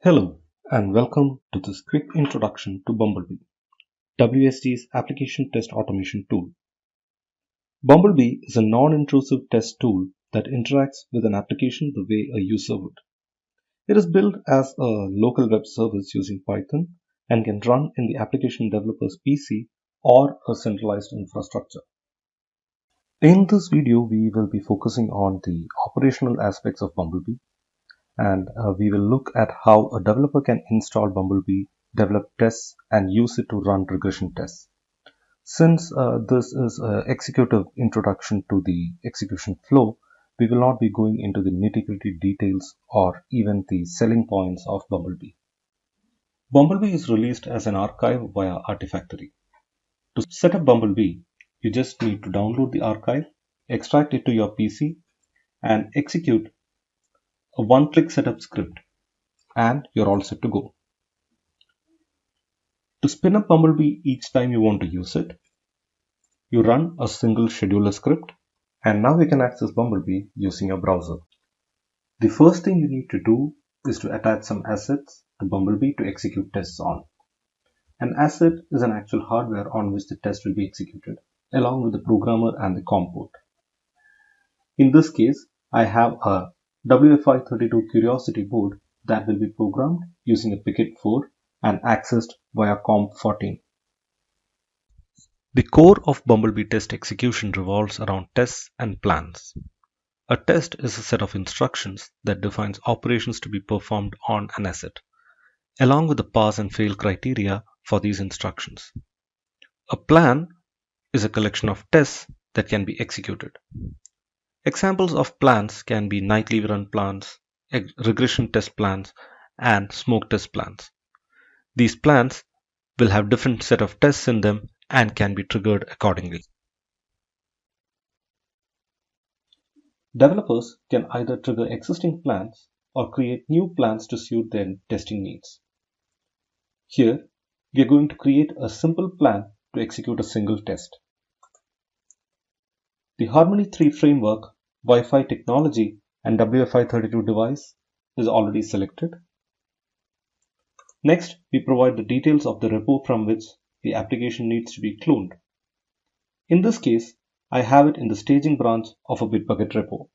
Hello and welcome to this quick introduction to Bumblebee, WSG's application test automation tool. Bumblebee is a non-intrusive test tool that interacts with an application the way a user would. It is built as a local web service using Python and can run in the application developer's PC or a centralized infrastructure. In this video, we will be focusing on the operational aspects of Bumblebee, and we will look at how a developer can install Bumblebee, develop tests, and use it to run regression tests. Since this is an executive introduction to the execution flow, we will not be going into the nitty-gritty details or even the selling points of Bumblebee. Bumblebee is released as an archive via Artifactory. To set up Bumblebee, you just need to download the archive, extract it to your PC, and execute a one-click setup script, and you're all set to go. To spin up Bumblebee each time you want to use it, you run a single scheduler script, and now you can access Bumblebee using your browser. The first thing you need to do is to attach some assets to Bumblebee to execute tests on. An asset is an actual hardware on which the test will be executed, along with the programmer and the COM port. In this case, I have a WFI32 curiosity board that will be programmed using a Picket 4 and accessed via COM14. The core of Bumblebee test execution revolves around tests and plans. A test is a set of instructions that defines operations to be performed on an asset, along with the pass and fail criteria for these instructions. A plan is a collection of tests that can be executed. Examples of plans can be nightly run plans, regression test plans, and smoke test plans. These plans will have different set of tests in them and can be triggered accordingly. Developers can either trigger existing plans or create new plans to suit their testing needs. Here, we are going to create a simple plan to execute a single test. The Harmony 3 framework, Wi-Fi technology, and WFI32 device is already selected. Next, we provide the details of the repo from which the application needs to be cloned. In this case, I have it in the staging branch of a Bitbucket repo.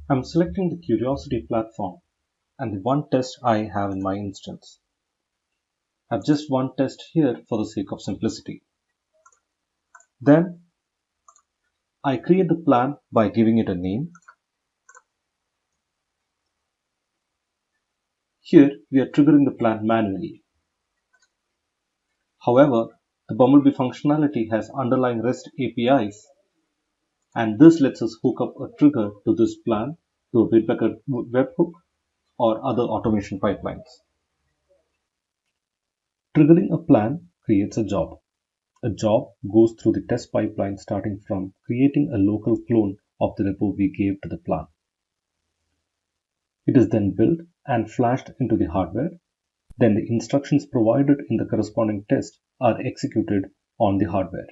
I'm selecting the Curiosity platform and the one test I have in my instance. I have just one test here for the sake of simplicity. Then I create the plan by giving it a name. Here we are triggering the plan manually. However, the Bumblebee functionality has underlying REST APIs, and this lets us hook up a trigger to this plan to a Bitbucket webhook or other automation pipelines. Triggering a plan creates a job. A job goes through the test pipeline starting from creating a local clone of the repo we gave to the plan. It is then built and flashed into the hardware. Then the instructions provided in the corresponding test are executed on the hardware.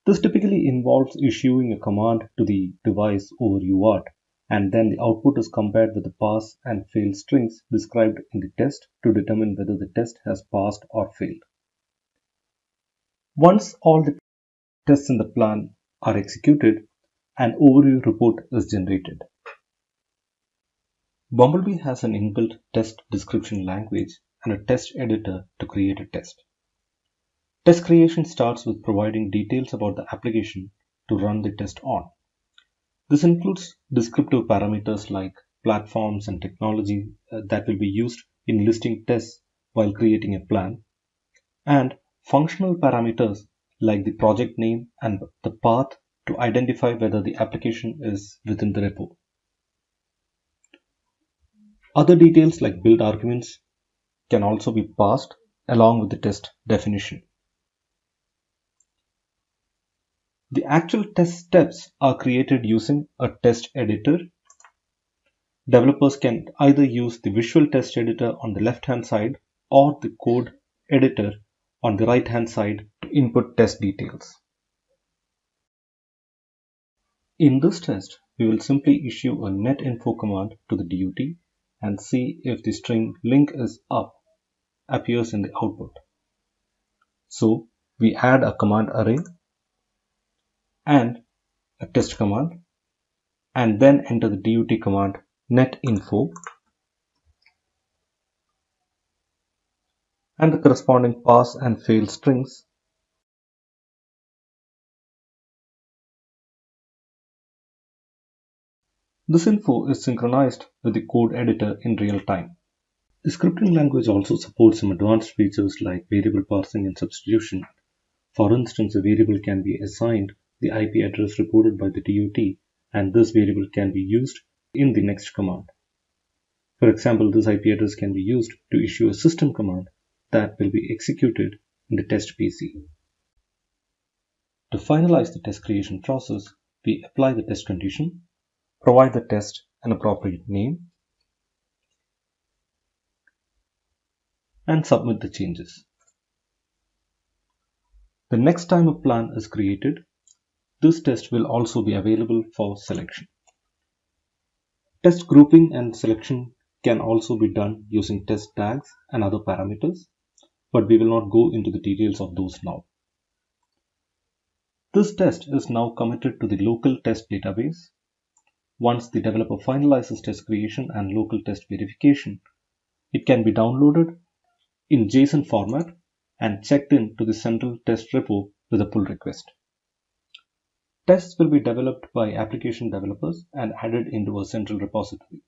This typically involves issuing a command to the device over UART, and then the output is compared with the pass and fail strings described in the test to determine whether the test has passed or failed. Once all the tests in the plan are executed, an overview report is generated. Bumblebee has an inbuilt test description language and a test editor to create a test. Test creation starts with providing details about the application to run the test on. This includes descriptive parameters like platforms and technology that will be used in listing tests while creating a plan, and functional parameters like the project name and the path to identify whether the application is within the repo. Other details like build arguments can also be passed along with the test definition. The actual test steps are created using a test editor. Developers can either use the visual test editor on the left-hand side or the code editor on the right-hand side to input test details. In this test, we will simply issue a netinfo command to the DUT and see if the string link is up appears in the output. So we add a command array and a test command and then enter the DUT command netinfo and the corresponding pass and fail strings. This info is synchronized with the code editor in real time. The scripting language also supports some advanced features like variable parsing and substitution. For instance, a variable can be assigned the IP address reported by the DUT, and this variable can be used in the next command. For example, this IP address can be used to issue a system command that will be executed in the test PC. To finalize the test creation process, we apply the test condition, provide the test an appropriate name, and submit the changes. The next time a plan is created, this test will also be available for selection. Test grouping and selection can also be done using test tags and other parameters, but we will not go into the details of those now. This test is now committed to the local test database. Once the developer finalizes test creation and local test verification, it can be downloaded in JSON format and checked in to the central test repo with a pull request. Tests will be developed by application developers and added into a central repository.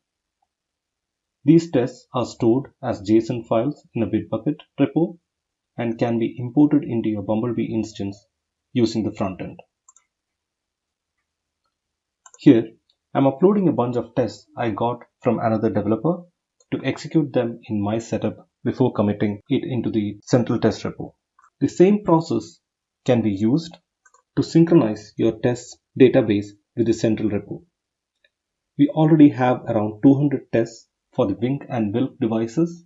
These tests are stored as JSON files in a Bitbucket repo and can be imported into your Bumblebee instance using the front end. Here, I'm uploading a bunch of tests I got from another developer to execute them in my setup before committing it into the central test repo. The same process can be used to synchronize your test database with the central repo. We already have around 200 tests for the Wink and Wilk devices,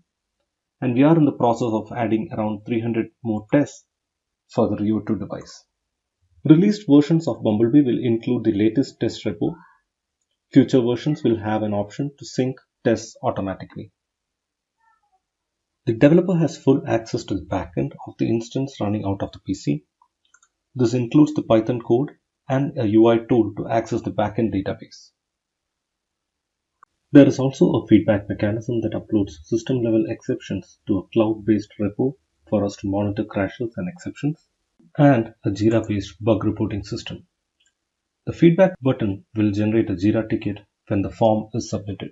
and we are in the process of adding around 300 more tests for the Rio 2 device. Released versions of Bumblebee will include the latest test repo. Future versions will have an option to sync tests automatically. The developer has full access to the backend of the instance running out of the PC. This includes the Python code and a UI tool to access the backend database. There is also a feedback mechanism that uploads system-level exceptions to a cloud-based repo for us to monitor crashes and exceptions, and a Jira-based bug reporting system. The feedback button will generate a Jira ticket when the form is submitted.